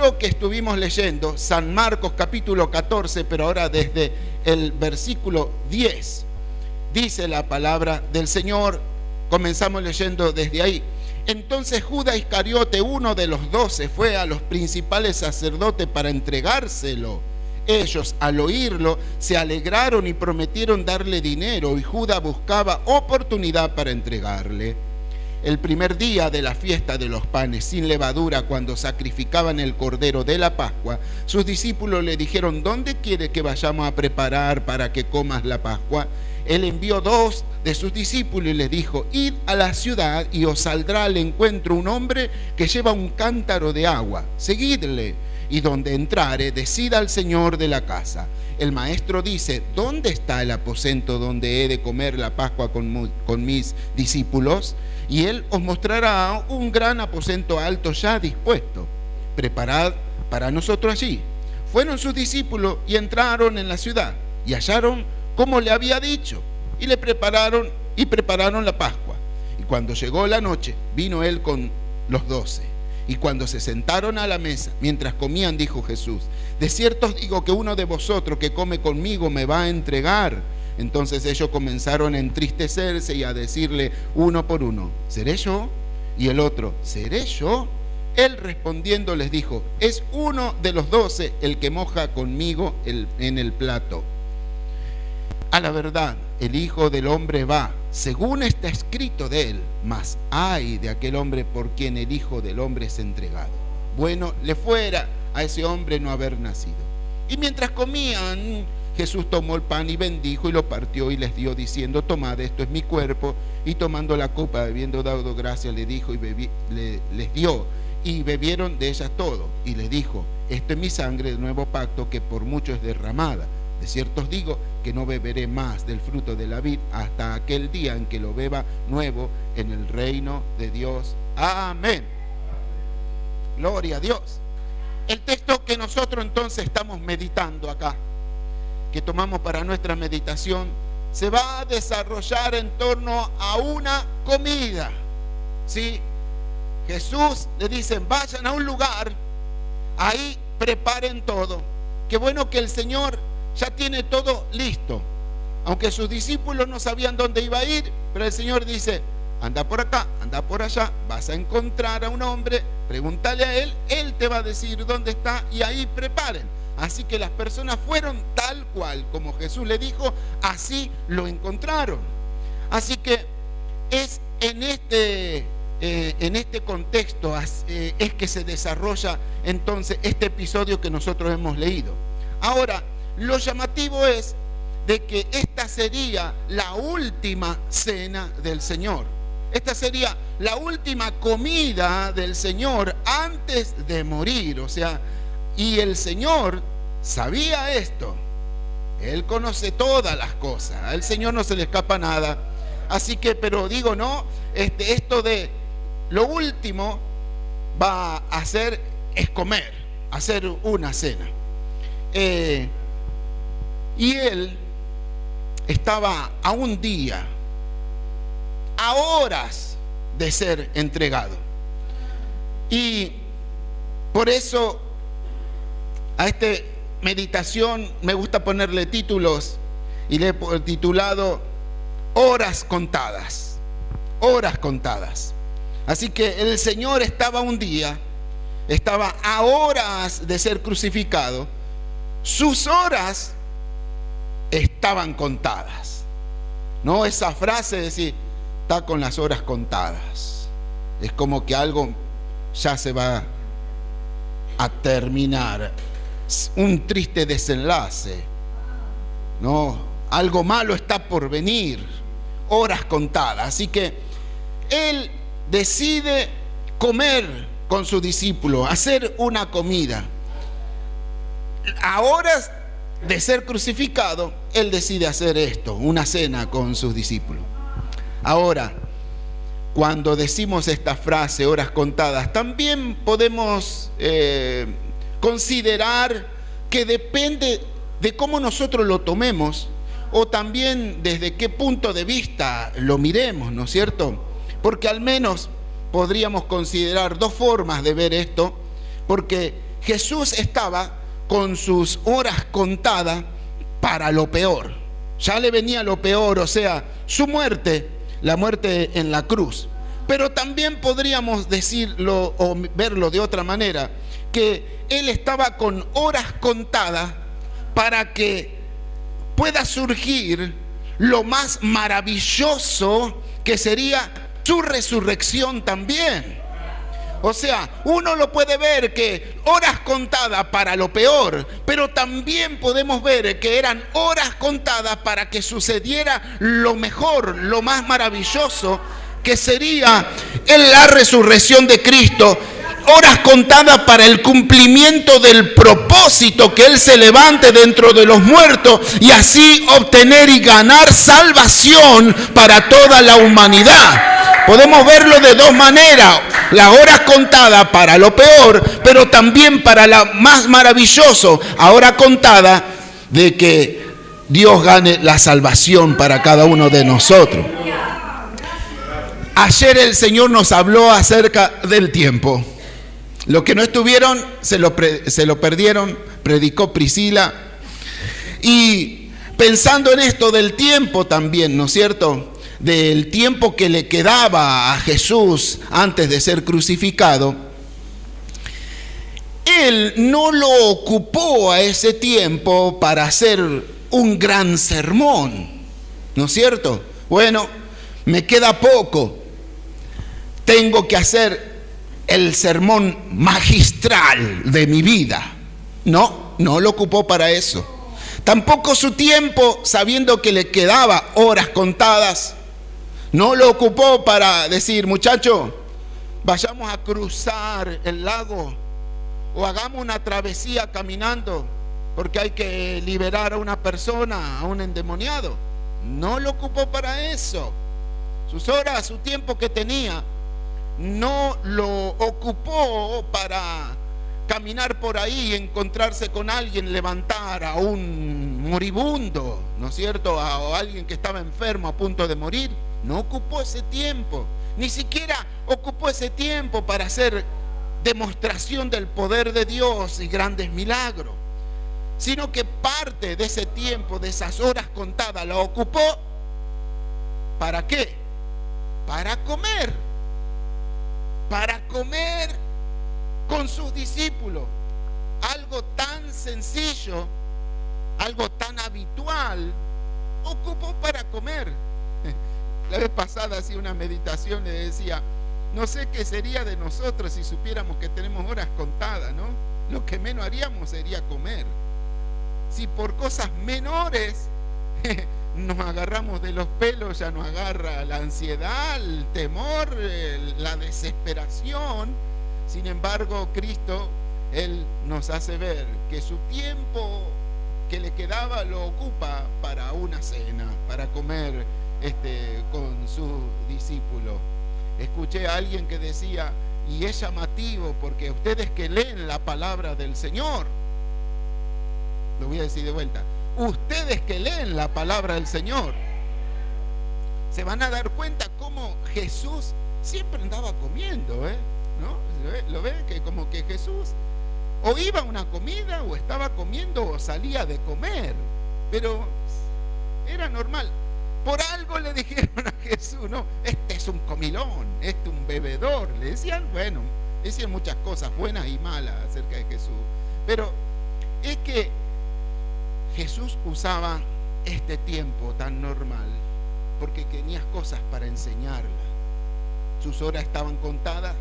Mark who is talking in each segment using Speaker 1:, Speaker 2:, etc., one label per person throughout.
Speaker 1: versículo que estuvimos leyendo, San Marcos capítulo 14, pero ahora desde el versículo 10, dice la palabra del Señor, comenzamos leyendo desde ahí. Entonces Judas Iscariote, uno de los 12, fue a los principales sacerdotes para entregárselo. Ellos, al oírlo, se alegraron y prometieron darle dinero, y Judas buscaba oportunidad para entregarle. El primer día de la fiesta de los panes sin levadura, cuando sacrificaban el cordero de la Pascua, sus discípulos le dijeron: ¿dónde quiere que vayamos a preparar para que comas la Pascua? Él envió 2 de sus discípulos y les dijo: id a la ciudad y os saldrá al encuentro un hombre que lleva un cántaro de agua. Seguidle, y donde entrare, decida al señor de la casa: el maestro dice, ¿dónde está el aposento donde he de comer la Pascua con mis discípulos? Y él os mostrará un gran aposento alto ya dispuesto. Preparad para nosotros allí. Fueron sus discípulos y entraron en la ciudad y hallaron como le había dicho, y prepararon la Pascua. Y cuando llegó la noche, vino él con los 12. Y cuando se sentaron a la mesa, mientras comían, dijo Jesús: de cierto os digo que uno de vosotros que come conmigo me va a entregar. Entonces ellos comenzaron a entristecerse y a decirle uno por uno: ¿seré yo? Y el otro: ¿seré yo? Él respondiendo les dijo: es uno de los 12 el que moja conmigo en el plato. A la verdad, el Hijo del Hombre va, según está escrito de él, mas ay de aquel hombre por quien el Hijo del Hombre es entregado. Bueno le fuera a ese hombre no haber nacido. Y mientras comían, Jesús tomó el pan y bendijo y lo partió y les dio, diciendo: tomad, esto es mi cuerpo. Y tomando la copa, habiendo dado gracias, le dijo y les dio, y bebieron de ella todo. Y les dijo: esto es mi sangre del nuevo pacto, que por mucho es derramada. De cierto os digo que no beberé más del fruto de la vid hasta aquel día en que lo beba nuevo en el reino de Dios. Amén. Gloria a Dios. El texto que nosotros entonces estamos meditando acá, que tomamos para nuestra meditación, se va a desarrollar en torno a una comida. ¿Sí? Jesús le dice: vayan a un lugar, ahí preparen todo. Qué bueno que el Señor ya tiene todo listo. Aunque sus discípulos no sabían dónde iba a ir, pero el Señor dice: anda por acá, anda por allá, vas a encontrar a un hombre, pregúntale a él, él te va a decir dónde está, y ahí preparen. Así que las personas fueron tal cual como Jesús le dijo, así lo encontraron. Así que es en este contexto es que se desarrolla entonces este episodio que nosotros hemos leído. Ahora, lo llamativo es de que esta sería la última cena del Señor. Esta sería la última comida del Señor antes de morir. O sea, y el Señor sabía esto. Él conoce todas las cosas. Al Señor no se le escapa nada. Así que, pero digo, no, esto de lo último va a hacer es comer, hacer una cena. Y él estaba a un día, a horas de ser entregado. Y por eso a esta meditación me gusta ponerle títulos, y le he titulado Horas contadas. Horas contadas. Así que el Señor estaba un día, estaba a horas de ser crucificado. Sus horas estaban contadas. No esa frase de decir, está con las horas contadas. Es como que algo ya se va a terminar. Un triste desenlace. No, algo malo está por venir. Horas contadas. Así que él decide comer con su discípulo, hacer una comida. A horas de ser crucificado, él decide hacer esto, una cena con sus discípulos. Ahora, cuando decimos esta frase, horas contadas, también podemos considerar que depende de cómo nosotros lo tomemos, o también desde qué punto de vista lo miremos, ¿no es cierto? Porque al menos podríamos considerar dos formas de ver esto, porque Jesús estaba con sus horas contadas para lo peor. Ya le venía lo peor, o sea, su muerte, la muerte en la cruz. Pero también podríamos decirlo o verlo de otra manera, que Él estaba con horas contadas para que pueda surgir lo más maravilloso, que sería su resurrección también. O sea, uno lo puede ver que horas contadas para lo peor, pero también podemos ver que eran horas contadas para que sucediera lo mejor, lo más maravilloso, que sería en la resurrección de Cristo. Horas contadas para el cumplimiento del propósito, que Él se levante dentro de los muertos y así obtener y ganar salvación para toda la humanidad. Podemos verlo de dos maneras: las horas contadas para lo peor, pero también para lo más maravilloso, ahora contada de que Dios gane la salvación para cada uno de nosotros. Ayer el Señor nos habló acerca del tiempo. Los que no estuvieron se lo perdieron, predicó Priscila. Y pensando en esto del tiempo también, ¿no es cierto?, del tiempo que le quedaba a Jesús antes de ser crucificado, Él no lo ocupó a ese tiempo para hacer un gran sermón, ¿no es cierto? Bueno, me queda poco, tengo que hacer el sermón magistral de mi vida. No lo ocupó para eso. Tampoco su tiempo, sabiendo que le quedaba horas contadas, no lo ocupó para decir: muchacho, vayamos a cruzar el lago o hagamos una travesía caminando porque hay que liberar a una persona, a un endemoniado. No lo ocupó para eso. Sus horas, su tiempo que tenía, no lo ocupó para caminar por ahí y encontrarse con alguien, levantar a un moribundo, ¿no es cierto?, a alguien que estaba enfermo a punto de morir. No ocupó ese tiempo, ni siquiera ocupó ese tiempo para hacer demostración del poder de Dios y grandes milagros, sino que parte de ese tiempo, de esas horas contadas, la ocupó ¿para qué? Para comer con sus discípulos. Algo tan sencillo, algo tan habitual, ocupó para comer. La vez pasada hacía una meditación, le decía: no sé qué sería de nosotros si supiéramos que tenemos horas contadas, ¿no? Lo que menos haríamos sería comer. Si por cosas menores nos agarramos de los pelos, ya nos agarra la ansiedad, el temor, la desesperación. Sin embargo, Cristo, Él nos hace ver que su tiempo que le quedaba lo ocupa para una cena, para comer con sus discípulos. Escuché a alguien que decía, y es llamativo porque ustedes que leen la palabra del Señor, lo voy a decir de vuelta, ustedes que leen la palabra del Señor se van a dar cuenta cómo Jesús siempre andaba comiendo, ¿no? ¿Lo ve? Que como que Jesús o iba a una comida o estaba comiendo o salía de comer, pero era normal. Por algo le dijeron a Jesús, no, este es un comilón, este es un bebedor. Le decían, bueno, decían muchas cosas buenas y malas acerca de Jesús, pero es que Jesús usaba este tiempo tan normal porque tenía cosas para enseñarla. Sus horas estaban contadas,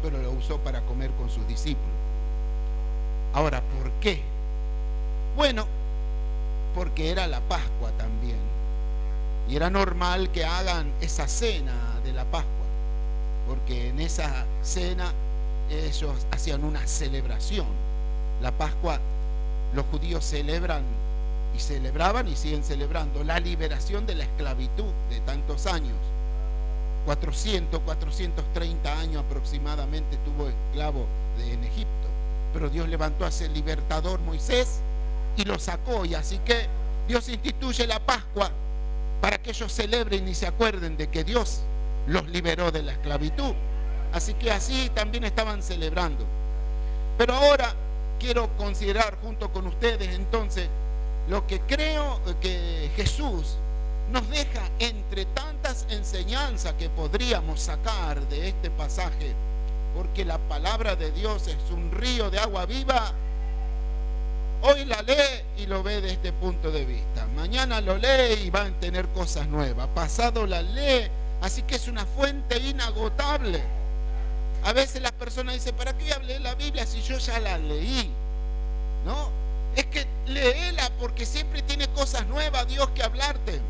Speaker 1: pero lo usó para comer con sus discípulos. Ahora, ¿por qué? Bueno, porque era la Pascua también. Y era normal que hagan esa cena de la Pascua, porque en esa cena ellos hacían una celebración. La Pascua, los judíos celebran y celebraban y siguen celebrando la liberación de la esclavitud de tantos años. 430 años aproximadamente tuvo esclavo en Egipto, pero Dios levantó a ese libertador Moisés y lo sacó, y así que Dios instituye la Pascua para que ellos celebren y se acuerden de que Dios los liberó de la esclavitud. Así que así también estaban celebrando. Pero ahora quiero considerar junto con ustedes entonces lo que creo que Jesús nos deja entre tantas enseñanzas que podríamos sacar de este pasaje, porque la palabra de Dios es un río de agua viva. Hoy la lee y lo ve de este punto de vista, mañana lo lee y va a tener cosas nuevas, pasado la lee, así que es una fuente inagotable. A veces las personas dicen, ¿para qué hablé la Biblia si yo ya la leí? ¿No? Es que léela porque siempre tiene cosas nuevas Dios que hablarte.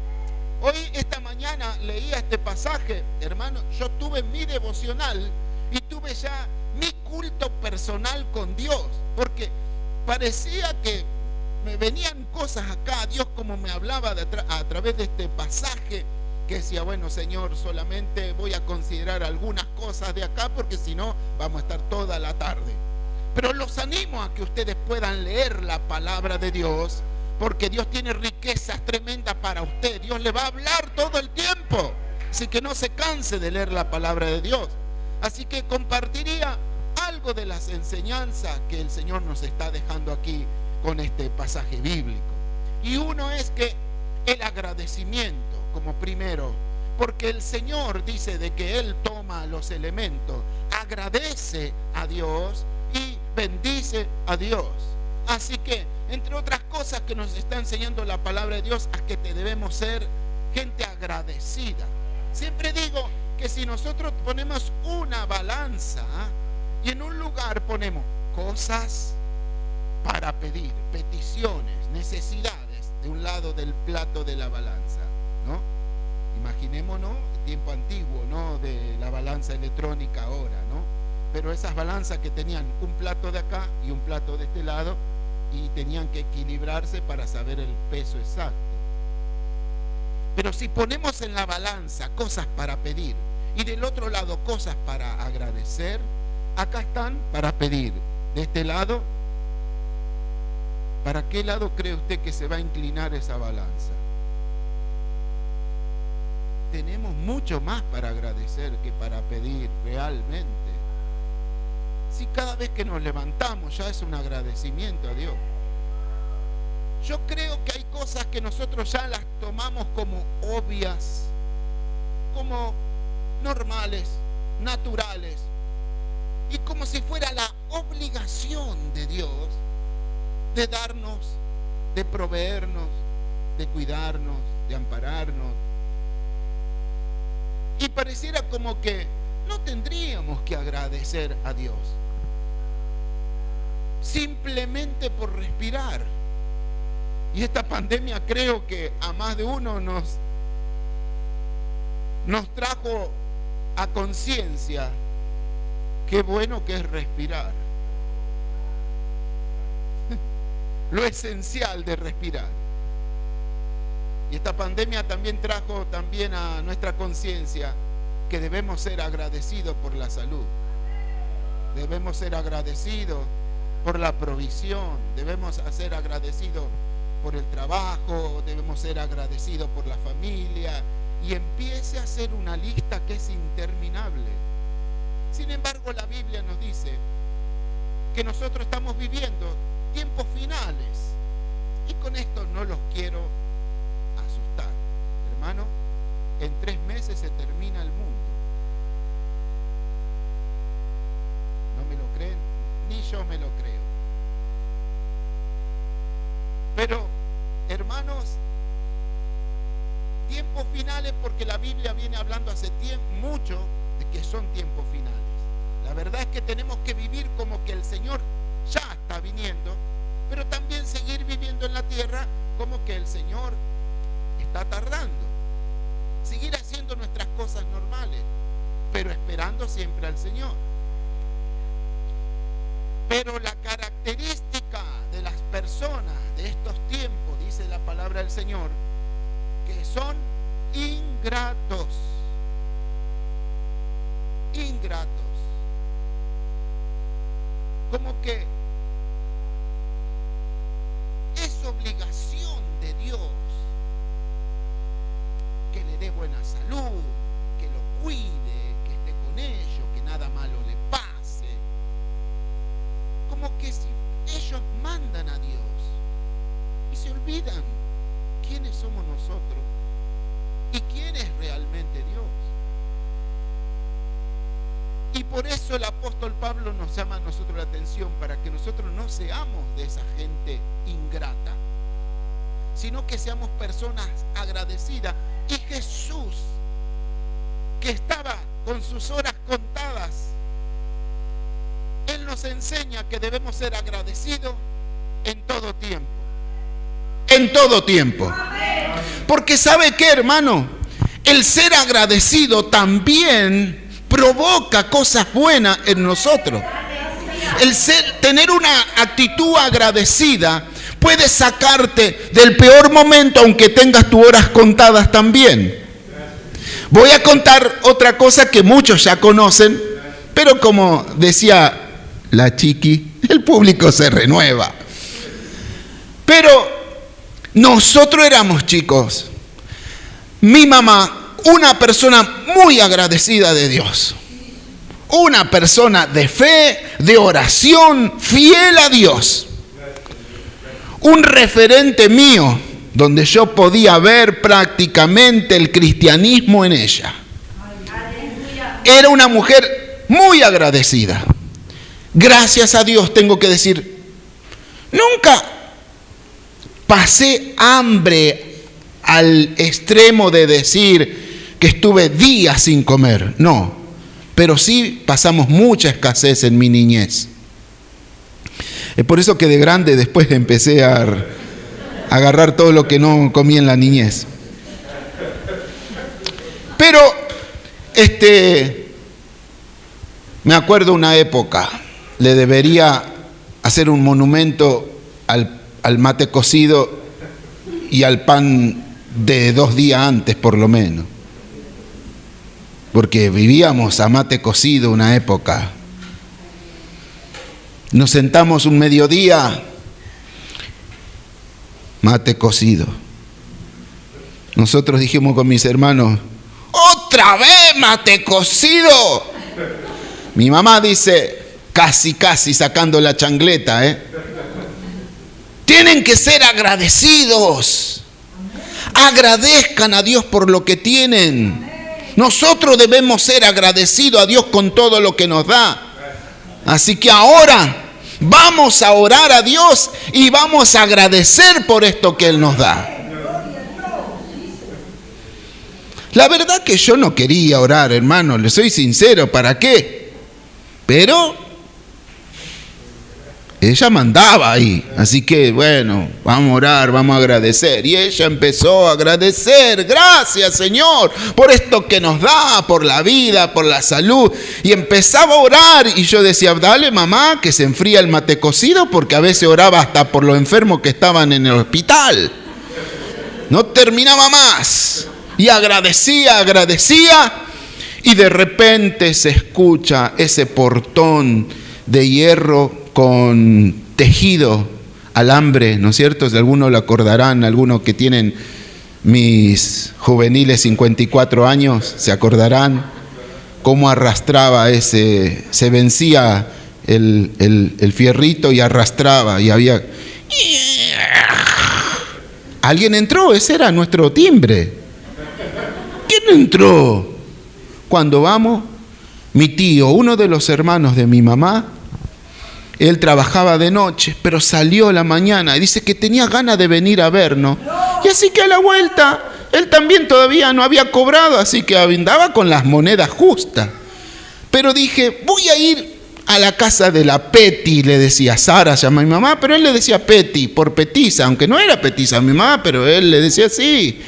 Speaker 1: Hoy, esta mañana, leía este pasaje, hermano, yo tuve mi devocional y tuve ya mi culto personal con Dios, porque parecía que me venían cosas acá, Dios como me hablaba a través de este pasaje, que decía, bueno, Señor, solamente voy a considerar algunas cosas de acá, porque si no, vamos a estar toda la tarde. Pero los animo a que ustedes puedan leer la palabra de Dios, porque Dios tiene riquezas tremendas para usted. Dios le va a hablar todo el tiempo, así que no se canse de leer la palabra de Dios. Así que compartiría algo de las enseñanzas que el Señor nos está dejando aquí con este pasaje bíblico. Y uno es que el agradecimiento como primero, porque el Señor dice de que Él toma los elementos, agradece a Dios y bendice a Dios. Así que, entre otras cosas que nos está enseñando la palabra de Dios, es que debemos ser gente agradecida. Siempre digo que si nosotros ponemos una balanza y en un lugar ponemos cosas para pedir, peticiones, necesidades, de un lado del plato de la balanza, ¿no? Imaginémonos el tiempo antiguo, ¿no? De la balanza electrónica ahora, ¿no? Pero esas balanzas que tenían un plato de acá y un plato de este lado y tenían que equilibrarse para saber el peso exacto. Pero si ponemos en la balanza cosas para pedir y del otro lado cosas para agradecer, acá están para pedir. De este lado, ¿para qué lado cree usted que se va a inclinar esa balanza? Tenemos mucho más para agradecer que para pedir realmente. Si cada vez que nos levantamos ya es un agradecimiento a Dios. Yo creo que hay cosas que nosotros ya las tomamos como obvias, como normales, naturales, y como si fuera la obligación de Dios de darnos, de proveernos, de cuidarnos, de ampararnos. Y pareciera como que no tendríamos que agradecer a Dios, simplemente por respirar. Y esta pandemia creo que a más de uno nos trajo a conciencia qué bueno que es respirar. Lo esencial de respirar. Y esta pandemia también trajo a nuestra conciencia que debemos ser agradecidos por la salud. Debemos ser agradecidos por la provisión. Debemos ser agradecidos por el trabajo. Debemos ser agradecidos por la familia. Y empiece a hacer una lista que es interminable. Sin embargo, la Biblia nos dice que nosotros estamos viviendo tiempos finales. Y con esto no los quiero asustar. Hermano, en 3 meses se termina el mundo. ¿No me lo creen? Ni yo me lo creo. Pero, hermanos, tiempos finales, porque la Biblia viene hablando hace mucho de que son tiempos finales. La verdad es que tenemos que vivir como que el Señor ya está viniendo, pero también seguir viviendo en la tierra como que el Señor está tardando. Seguir haciendo nuestras cosas normales, pero esperando siempre al Señor. Pero la característica de las personas de estos tiempos, dice la palabra del Señor, que son ingratos. Ingratos. Como que es obligación de Dios que le dé buena salud, que lo cuide, que esté con ellos, que nada malo le pase. Como que si olvidan quiénes somos nosotros y quién es realmente Dios. Y por eso el apóstol Pablo nos llama a nosotros la atención, para que nosotros no seamos de esa gente ingrata, sino que seamos personas agradecidas. Y Jesús, que estaba con sus horas contadas, Él nos enseña que debemos ser agradecidos en todo tiempo. En todo tiempo. Porque ¿sabe qué, hermano? El ser agradecido también provoca cosas buenas en nosotros. Tener una actitud agradecida puede sacarte del peor momento, aunque tengas tus horas contadas también. Voy a contar otra cosa que muchos ya conocen, pero como decía la Chiqui, el público se renueva. Pero nosotros éramos chicos. Mi mamá, una persona muy agradecida de Dios. Una persona de fe, de oración, fiel a Dios. Un referente mío, donde yo podía ver prácticamente el cristianismo en ella. Era una mujer muy agradecida. Gracias a Dios tengo que decir, nunca pasé hambre al extremo de decir que estuve días sin comer. No, pero sí pasamos mucha escasez en mi niñez. Es por eso que de grande después empecé a agarrar todo lo que no comí en la niñez. Pero, me acuerdo una época, le debería hacer un monumento al mate cocido y al pan de 2 días antes por lo menos. Porque vivíamos a mate cocido una época. Nos sentamos un mediodía, mate cocido. Nosotros dijimos con mis hermanos, ¡otra vez mate cocido! Mi mamá dice, casi sacando la changleta, Tienen que ser agradecidos. Agradezcan a Dios por lo que tienen. Nosotros debemos ser agradecidos a Dios con todo lo que nos da. Así que ahora vamos a orar a Dios y vamos a agradecer por esto que Él nos da. La verdad que yo no quería orar, hermano, le soy sincero, ¿para qué? Pero ella mandaba ahí, así que bueno, vamos a orar, vamos a agradecer. Y ella empezó a agradecer, gracias Señor, por esto que nos da, por la vida, por la salud. Y empezaba a orar y yo decía, dale mamá, que se enfría el mate cocido, porque a veces oraba hasta por los enfermos que estaban en el hospital. No terminaba más. Y agradecía, y de repente se escucha ese portón de hierro con tejido, alambre, ¿no es cierto? Si algunos lo acordarán, algunos que tienen mis juveniles 54 años, se acordarán cómo arrastraba se vencía el fierrito y arrastraba, y había... Alguien entró, ese era nuestro timbre. ¿Quién entró? Cuando vamos, mi tío, uno de los hermanos de mi mamá, él trabajaba de noche, pero salió a la mañana y dice que tenía ganas de venir a vernos. Y así que a la vuelta, él también todavía no había cobrado, así que andaba con las monedas justas. Pero dije, voy a ir a la casa de la Peti, le decía, Sara llama a mi mamá, pero él le decía Peti, por petiza, aunque no era petiza mi mamá, pero él le decía así.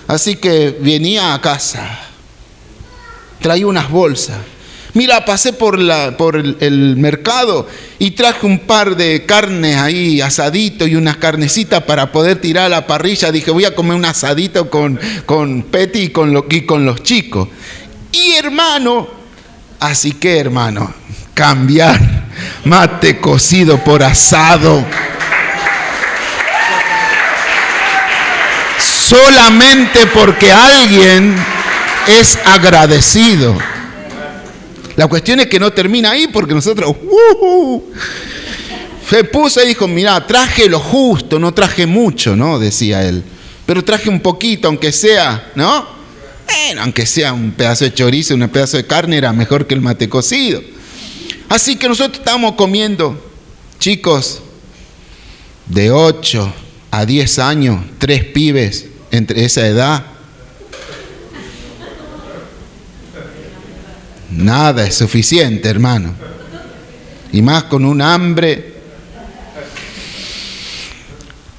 Speaker 1: Así que venía a casa, traía unas bolsas. Mira, pasé por el mercado y traje un par de carnes ahí, asadito y unas carnecitas para poder tirar a la parrilla. Dije, voy a comer un asadito con Peti y con los chicos. Y hermano, así que hermano, cambiar mate cocido por asado. Solamente porque alguien es agradecido. La cuestión es que no termina ahí, porque nosotros se puso y dijo, mirá, traje lo justo, no traje mucho, ¿no? Decía él. Pero traje un poquito, aunque sea, ¿no? Bueno, aunque sea un pedazo de chorizo, un pedazo de carne, era mejor que el mate cocido. Así que nosotros estábamos comiendo, chicos, de 8 a 10 años, 3 pibes entre esa edad. Nada es suficiente, hermano. Y más con un hambre.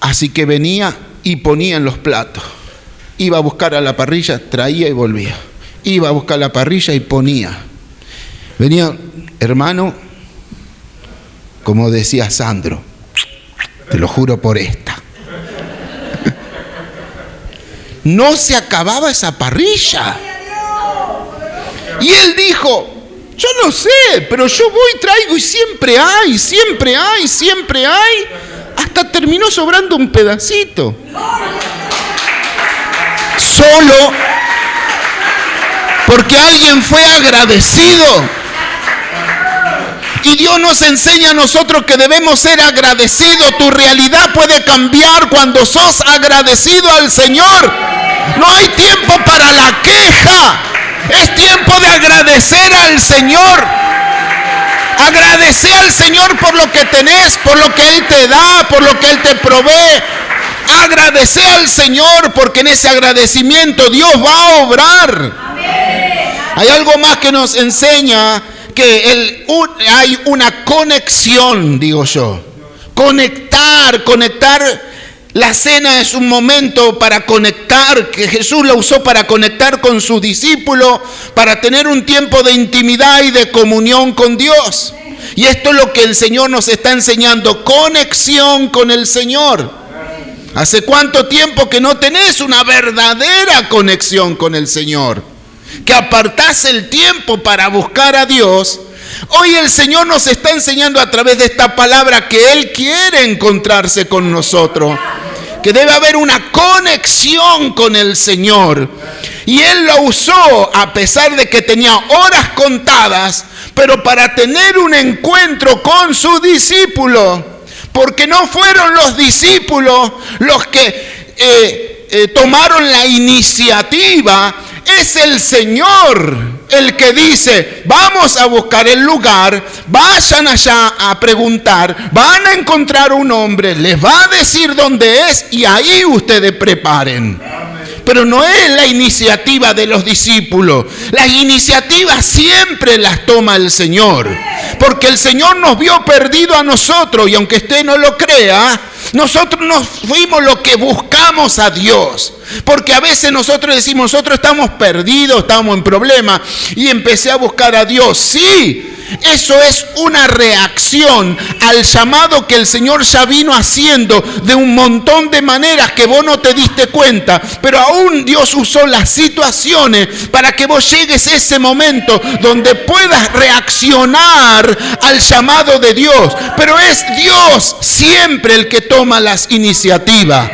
Speaker 1: Así que venía y ponía en los platos. Iba a buscar a la parrilla, traía y volvía. Iba a buscar la parrilla y ponía. Venía, hermano, como decía Sandro, te lo juro por esta. No se acababa esa parrilla. Y él dijo, yo no sé, pero yo voy, traigo y siempre hay, siempre hay, siempre hay. Hasta terminó sobrando un pedacito. Solo porque alguien fue agradecido. Y Dios nos enseña a nosotros que debemos ser agradecidos. Tu realidad puede cambiar cuando sos agradecido al Señor. No hay tiempo para la queja. Es tiempo de agradecer al Señor. Agradece al Señor por lo que tenés, por lo que Él te da, por lo que Él te provee. Agradece al Señor porque en ese agradecimiento Dios va a obrar. Hay algo más que nos enseña que hay una conexión, digo yo. Conectar. La cena es un momento para conectar, que Jesús lo usó para conectar con sus discípulos, para tener un tiempo de intimidad y de comunión con Dios. Y esto es lo que el Señor nos está enseñando, conexión con el Señor. ¿Hace cuánto tiempo que no tenés una verdadera conexión con el Señor? Que apartás el tiempo para buscar a Dios. Hoy el Señor nos está enseñando a través de esta palabra que Él quiere encontrarse con nosotros, que debe haber una conexión con el Señor. Y Él lo usó a pesar de que tenía horas contadas, pero para tener un encuentro con su discípulo, porque no fueron los discípulos los que tomaron la iniciativa, es el Señor el que dice, vamos a buscar el lugar, vayan allá a preguntar, van a encontrar un hombre, les va a decir dónde es y ahí ustedes preparen. Pero no es la iniciativa de los discípulos. Las iniciativas siempre las toma el Señor. Porque el Señor nos vio perdido a nosotros. Y aunque usted no lo crea, nosotros nos fuimos los que buscamos a Dios. Porque a veces nosotros decimos, nosotros estamos perdidos, estamos en problemas. Y empecé a buscar a Dios. Sí, eso es una reacción al llamado que el Señor ya vino haciendo de un montón de maneras que vos no te diste cuenta. Pero aún Dios usó las situaciones para que vos llegues a ese momento donde puedas reaccionar al llamado de Dios. Pero es Dios siempre el que toma las iniciativas.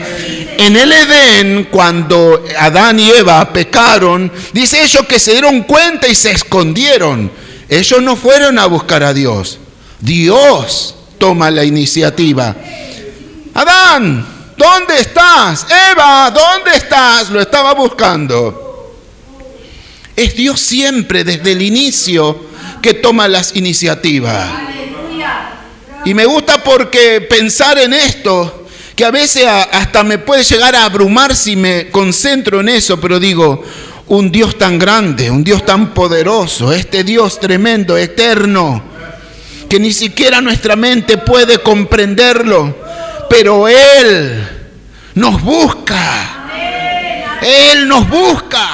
Speaker 1: En el Edén, cuando Adán y Eva pecaron, dice ellos que se dieron cuenta y se escondieron. Ellos no fueron a buscar a Dios. Dios toma la iniciativa. Adán, ¿dónde estás? Eva, ¿dónde estás? Lo estaba buscando. Es Dios siempre, desde el inicio, que toma las iniciativas. Y me gusta porque pensar en esto, que a veces hasta me puede llegar a abrumar si me concentro en eso, pero digo, un Dios tan grande, un Dios tan poderoso, este Dios tremendo, eterno, que ni siquiera nuestra mente puede comprenderlo, pero Él nos busca, Él nos busca,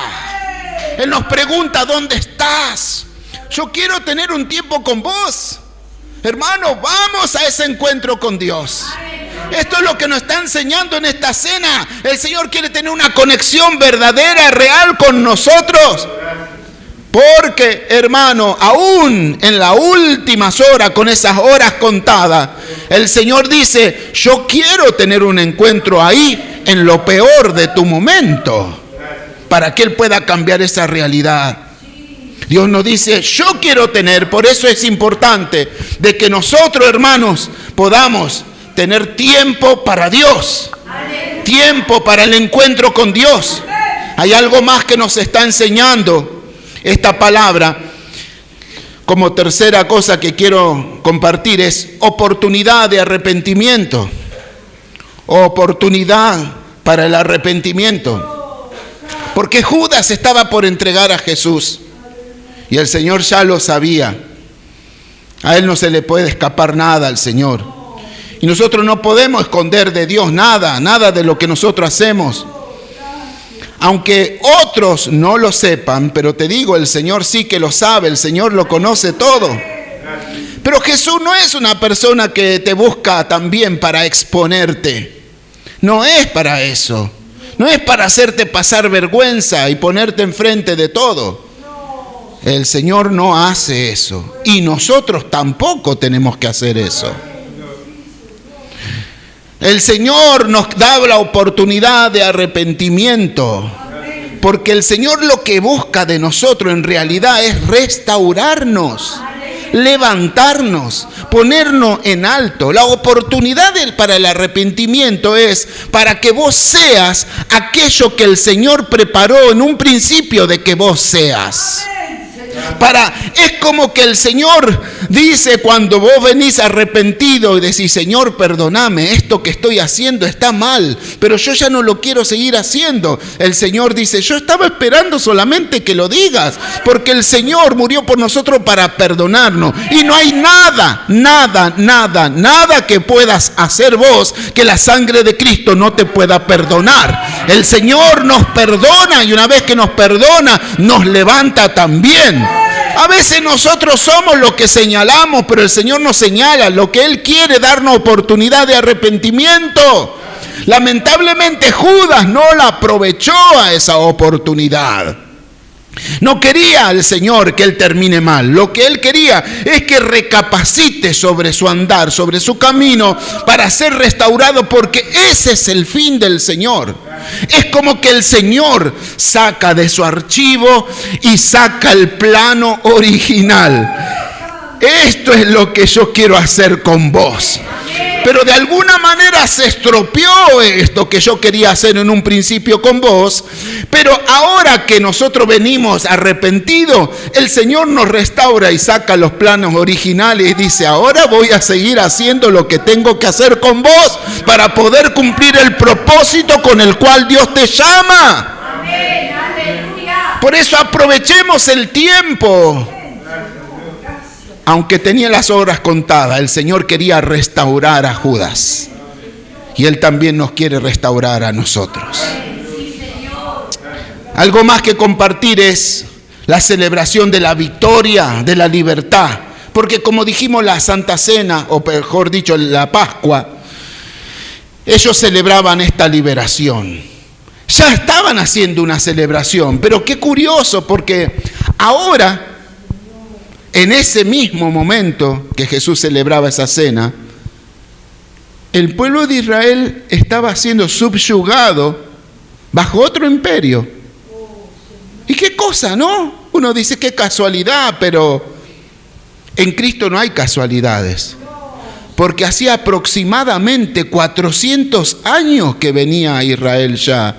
Speaker 1: Él nos pregunta, ¿dónde estás? Yo quiero tener un tiempo con vos. Hermano, vamos a ese encuentro con Dios. Esto es lo que nos está enseñando en esta cena. El Señor quiere tener una conexión verdadera, real con nosotros. Porque, hermano, aún en las últimas horas, con esas horas contadas, el Señor dice, yo quiero tener un encuentro ahí, en lo peor de tu momento, para que Él pueda cambiar esa realidad. Dios nos dice, yo quiero tener, por eso es importante de que nosotros, hermanos, podamos tener tiempo para Dios, tiempo para el encuentro con Dios. Hay algo más que nos está enseñando esta palabra. Como tercera cosa que quiero compartir es oportunidad de arrepentimiento. Oportunidad para el arrepentimiento. Porque Judas estaba por entregar a Jesús y el Señor ya lo sabía. A Él no se le puede escapar nada al Señor. Y nosotros no podemos esconder de Dios nada, nada de lo que nosotros hacemos. Aunque otros no lo sepan, pero te digo, el Señor sí que lo sabe, el Señor lo conoce todo. Pero Jesús no es una persona que te busca también para exponerte. No es para eso. No es para hacerte pasar vergüenza y ponerte enfrente de todo. El Señor no hace eso. Y nosotros tampoco tenemos que hacer eso. El Señor nos da la oportunidad de arrepentimiento, porque el Señor lo que busca de nosotros en realidad es restaurarnos, levantarnos, ponernos en alto. La oportunidad para el arrepentimiento es para que vos seas aquello que el Señor preparó en un principio de que vos seas. Es como que el Señor dice cuando vos venís arrepentido y decís, Señor, perdóname, esto que estoy haciendo está mal, pero yo ya no lo quiero seguir haciendo. El Señor dice, yo estaba esperando solamente que lo digas, porque el Señor murió por nosotros para perdonarnos. Y no hay nada que puedas hacer vos que la sangre de Cristo no te pueda perdonar. El Señor nos perdona y una vez que nos perdona, nos levanta también. A veces nosotros somos los que señalamos, pero el Señor nos señala. Lo que Él quiere, darnos oportunidad de arrepentimiento. Lamentablemente Judas no la aprovechó a esa oportunidad. No quería el Señor que él termine mal. Lo que Él quería es que recapacite sobre su andar, sobre su camino, para ser restaurado, porque ese es el fin del Señor. Es como que el Señor saca de su archivo y saca el plano original. Esto es lo que yo quiero hacer con vos. Pero de alguna manera se estropeó esto que yo quería hacer en un principio con vos. Pero ahora que nosotros venimos arrepentidos, el Señor nos restaura y saca los planos originales y dice, ahora voy a seguir haciendo lo que tengo que hacer con vos para poder cumplir el propósito con el cual Dios te llama. Amén, aleluya. Por eso aprovechemos el tiempo. Aunque tenía las horas contadas, el Señor quería restaurar a Judas. Y Él también nos quiere restaurar a nosotros. Algo más que compartir es la celebración de la victoria, de la libertad. Porque como dijimos, la Santa Cena, o mejor dicho, la Pascua, ellos celebraban esta liberación. Ya estaban haciendo una celebración, pero qué curioso, porque ahora, en ese mismo momento que Jesús celebraba esa cena, el pueblo de Israel estaba siendo subyugado bajo otro imperio. ¿Y qué cosa, no? Uno dice qué casualidad, pero en Cristo no hay casualidades. Porque hacía aproximadamente 400 años que venía Israel ya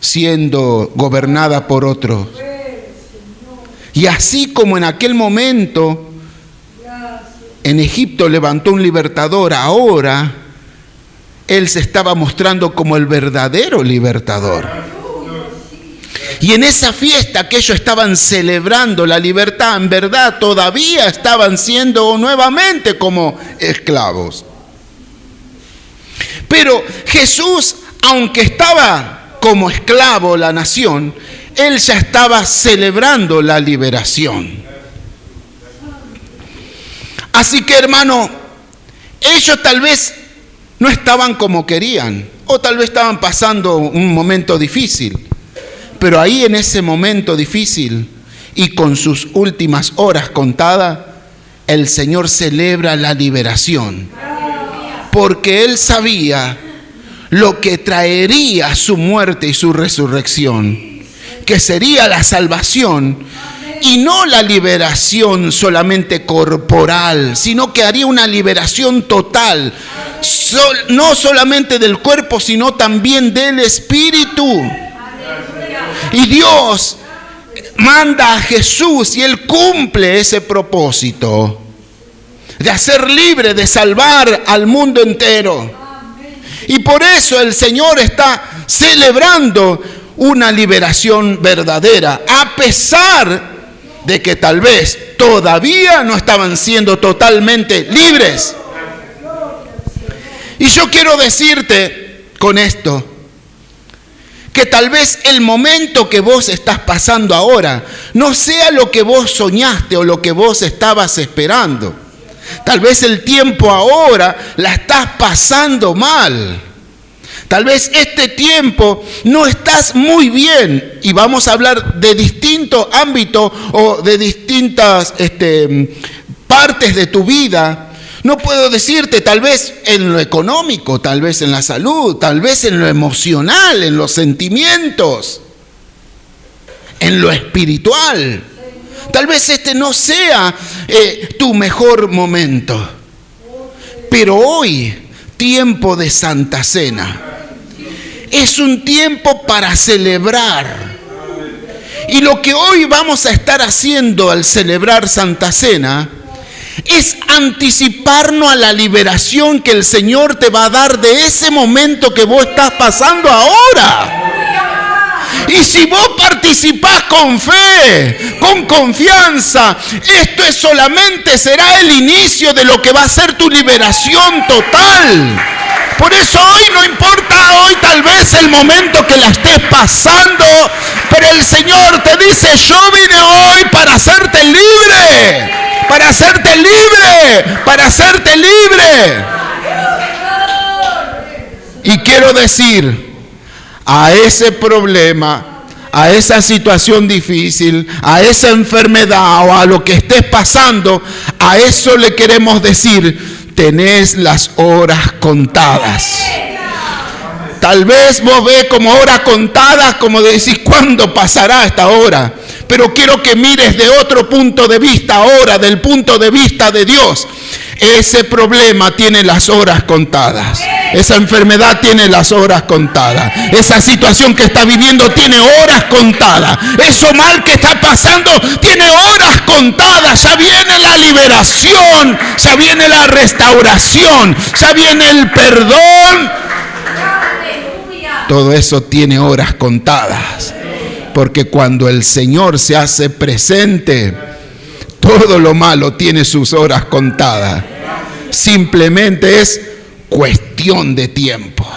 Speaker 1: siendo gobernada por otros. Y así como en aquel momento en Egipto levantó un libertador, ahora Él se estaba mostrando como el verdadero libertador. Y en esa fiesta que ellos estaban celebrando la libertad, en verdad todavía estaban siendo nuevamente como esclavos. Pero Jesús, aunque estaba como esclavo la nación, Él ya estaba celebrando la liberación. Así que, hermano, ellos tal vez no estaban como querían, o tal vez estaban pasando un momento difícil. Pero ahí en ese momento difícil y con sus últimas horas contadas, el Señor celebra la liberación. Porque Él sabía lo que traería su muerte y su resurrección, que sería la salvación Y no la liberación solamente corporal, sino que haría una liberación total, no solamente del cuerpo, sino también del espíritu. Y Dios manda a Jesús y Él cumple ese propósito de hacer libre, de salvar al mundo entero. Y por eso el Señor está celebrando una liberación verdadera, a pesar de que tal vez todavía no estaban siendo totalmente libres. Y yo quiero decirte con esto, que tal vez el momento que vos estás pasando ahora no sea lo que vos soñaste o lo que vos estabas esperando. Tal vez el tiempo ahora la estás pasando mal. Tal vez este tiempo no estás muy bien, y vamos a hablar de distintos ámbitos o de distintas partes de tu vida. No puedo decirte, tal vez en lo económico, tal vez en la salud, tal vez en lo emocional, en los sentimientos, en lo espiritual. Tal vez este no sea tu mejor momento. Pero hoy, tiempo de Santa Cena, es un tiempo para celebrar. Y lo que hoy vamos a estar haciendo al celebrar Santa Cena es anticiparnos a la liberación que el Señor te va a dar de ese momento que vos estás pasando ahora. Y si vos participás con fe, con confianza, esto es solamente será el inicio de lo que va a ser tu liberación total. Por eso hoy no importa hoy tal vez el momento que la estés pasando, pero el Señor te dice, yo vine hoy para hacerte libre, para hacerte libre, para hacerte libre. Y quiero decir, a ese problema, a esa situación difícil, a esa enfermedad o a lo que estés pasando, a eso le queremos decir, tenés las horas contadas. Tal vez vos ves como horas contadas, como decís, ¿cuándo pasará esta hora? Pero quiero que mires de otro punto de vista ahora, del punto de vista de Dios. Ese problema tiene las horas contadas. Esa enfermedad tiene las horas contadas. Esa situación que está viviendo tiene horas contadas. Eso mal que está pasando tiene horas contadas. Ya viene la liberación, ya viene la restauración, ya viene el perdón. Todo eso tiene horas contadas. Porque cuando el Señor se hace presente, todo lo malo tiene sus horas contadas. Simplemente es cuestión de tiempo.